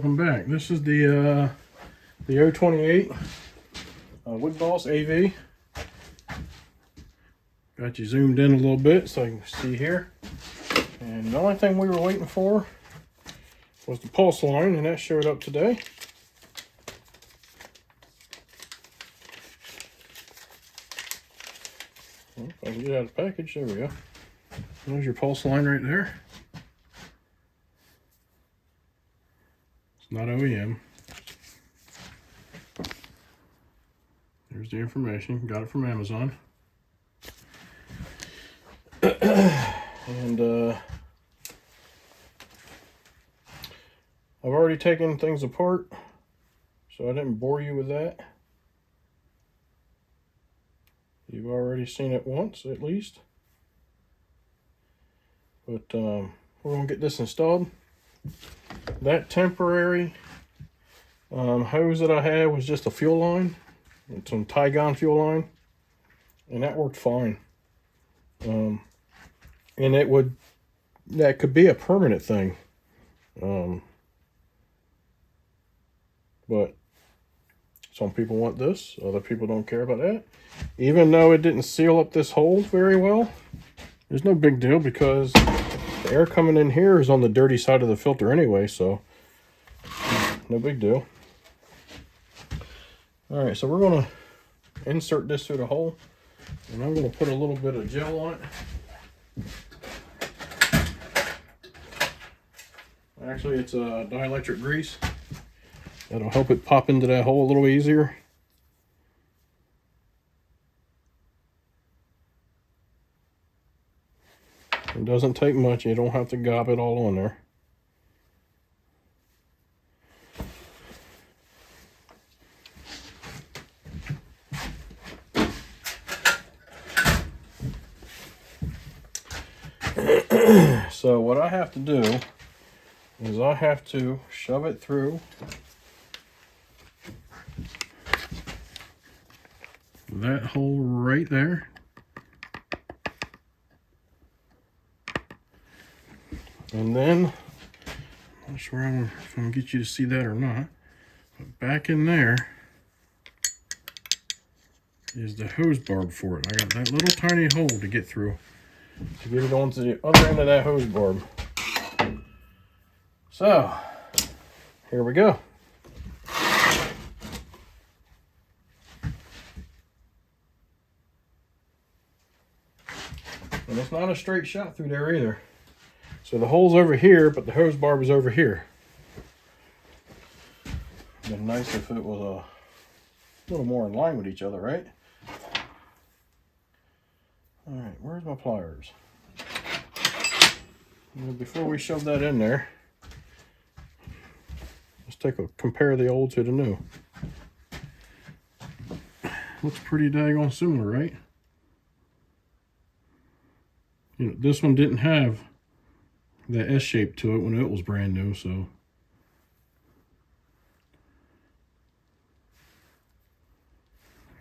Welcome back. This is the 028 Wood Boss AV. Got you zoomed in a little bit so you can see here. And the only thing we were waiting for was the pulse line, and that showed up today. Well, if I can get out of the package, there we go. There's your pulse line right there. It's not OEM. There's the information. Got it from Amazon. And I've already taken things apart, so I didn't bore you with that. You've already seen it once, at least. But we're going to get this installed. That temporary hose that I had was just a fuel line. It's some Tygon fuel line. And that worked fine. And that could be a permanent thing. But some people want this, other people don't care about that. Even though it didn't seal up this hole very well, there's no big deal because the air coming in here is on the dirty side of the filter anyway, so no big deal. All right, so we're gonna insert this through the hole, and I'm gonna put a little bit of gel on it. Actually, it's a dielectric grease. That'll help it pop into that hole a little easier. It doesn't take much. You don't have to gob it all on there. So what I have to do is I have to shove it through that hole right there. And then, I'm not sure if I'm going to get you to see that or not, but back in there is the hose barb for it. I got that little tiny hole to get through to get it onto the other end of that hose barb. So, here we go. And it's not a straight shot through there either. So the hole's over here, but the hose barb is over here. It'd been nice if it was a little more in line with each other, right? All right, where's my pliers? Well, before we shove that in there, let's compare the old to the new. Looks pretty daggone similar, right? You know, this one didn't have the S shape to it when it was brand new, so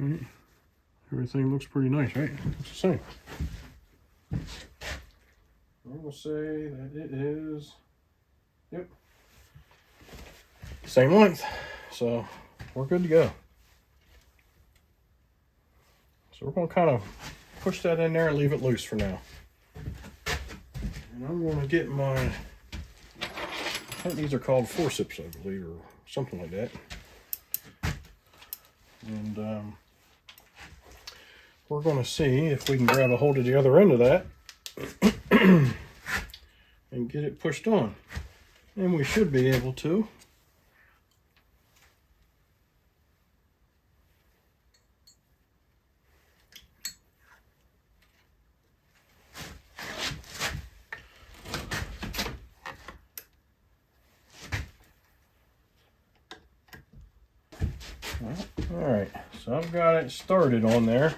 right. Everything looks pretty nice, right? It's the same. I'm gonna say that it is, yep, same length, so we're good to go. So we're gonna kind of push that in there and leave it loose for now. And I'm going to get my, I think these are called forceps, I believe, or something like that. And we're going to see if we can grab a hold of the other end of that and get it pushed on. And we should be able to. All right, so I've got it started on there.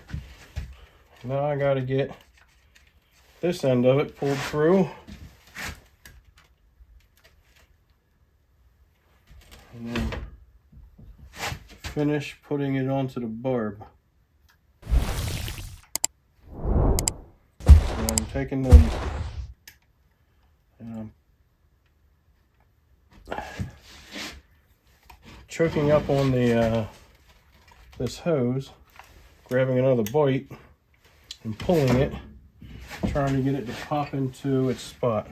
Now I got to get this end of it pulled through. And then finish putting it onto the barb. And I'm taking them and choking up on the this hose, grabbing another bite and pulling it, trying to get it to pop into its spot.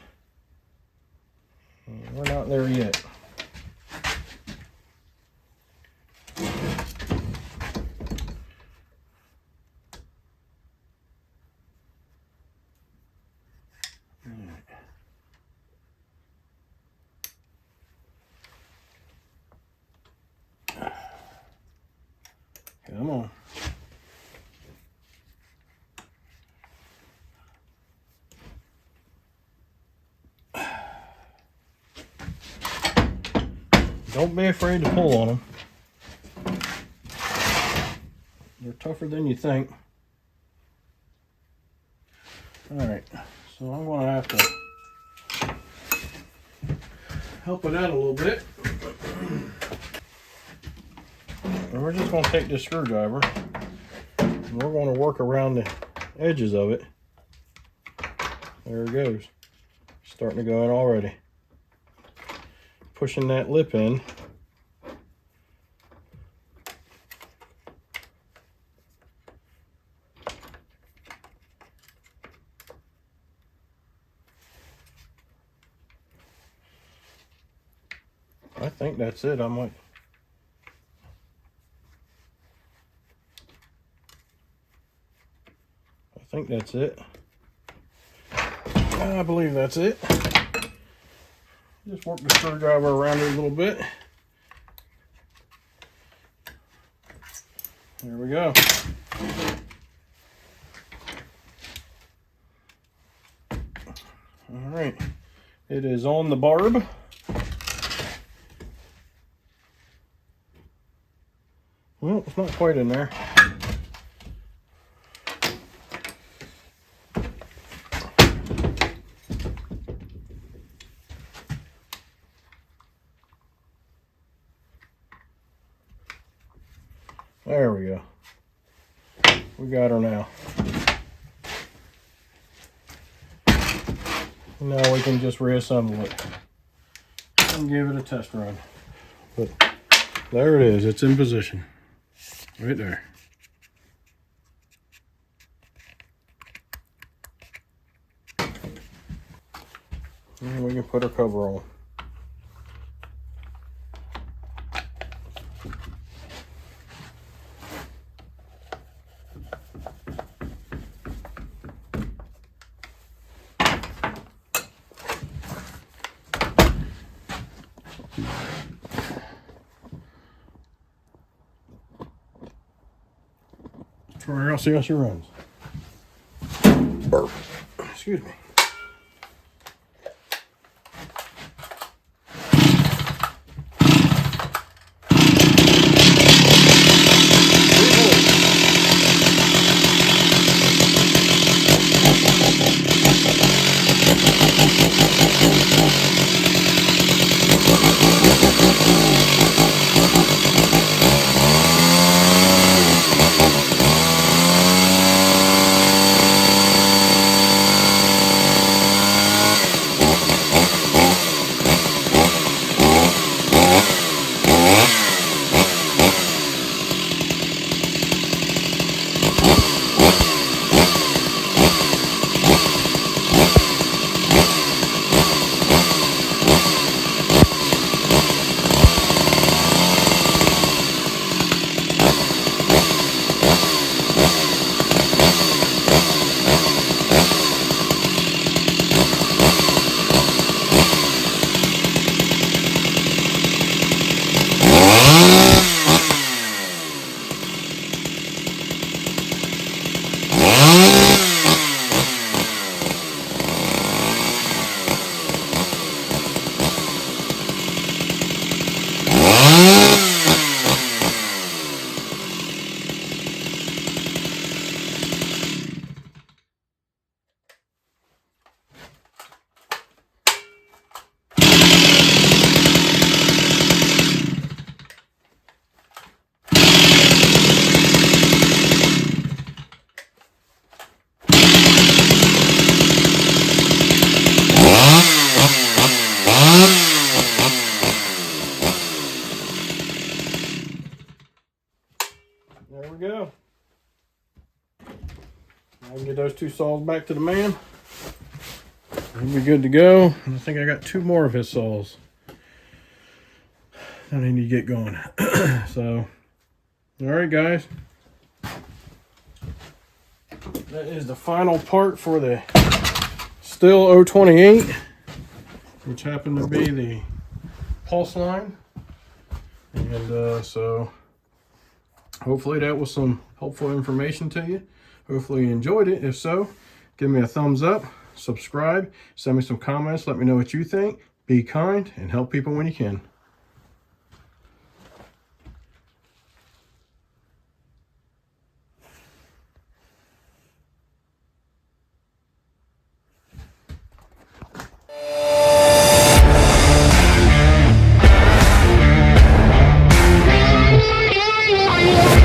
And we're not there yet. Come on. Don't be afraid to pull on them. They're tougher than you think. Alright, so I'm going to have to help it out a little bit. And we're just going to take this screwdriver and we're going to work around the edges of it. There it goes. Starting to go in already. Pushing that lip in. I think that's it. I think that's it. I believe that's it. Just work the screwdriver around it a little bit. There we go. All right, it is on the barb. Well, it's not quite in there. There we go. We got her now. Now we can just reassemble it and give it a test run. But there it is. It's in position. Right there. And we can put our cover on. Try her out, see how she runs. Burp. Excuse me. I can get those 2 saws back to the man. He'll be good to go. And I think I got 2 more of his saws that I need to get going. So, all right, guys. That is the final part for the stihl 028, which happened to be the pulse line. And so hopefully that was some helpful information to you. Hopefully you enjoyed it. If so, give me a thumbs up, subscribe, send me some comments, let me know what you think. Be kind and help people when you can.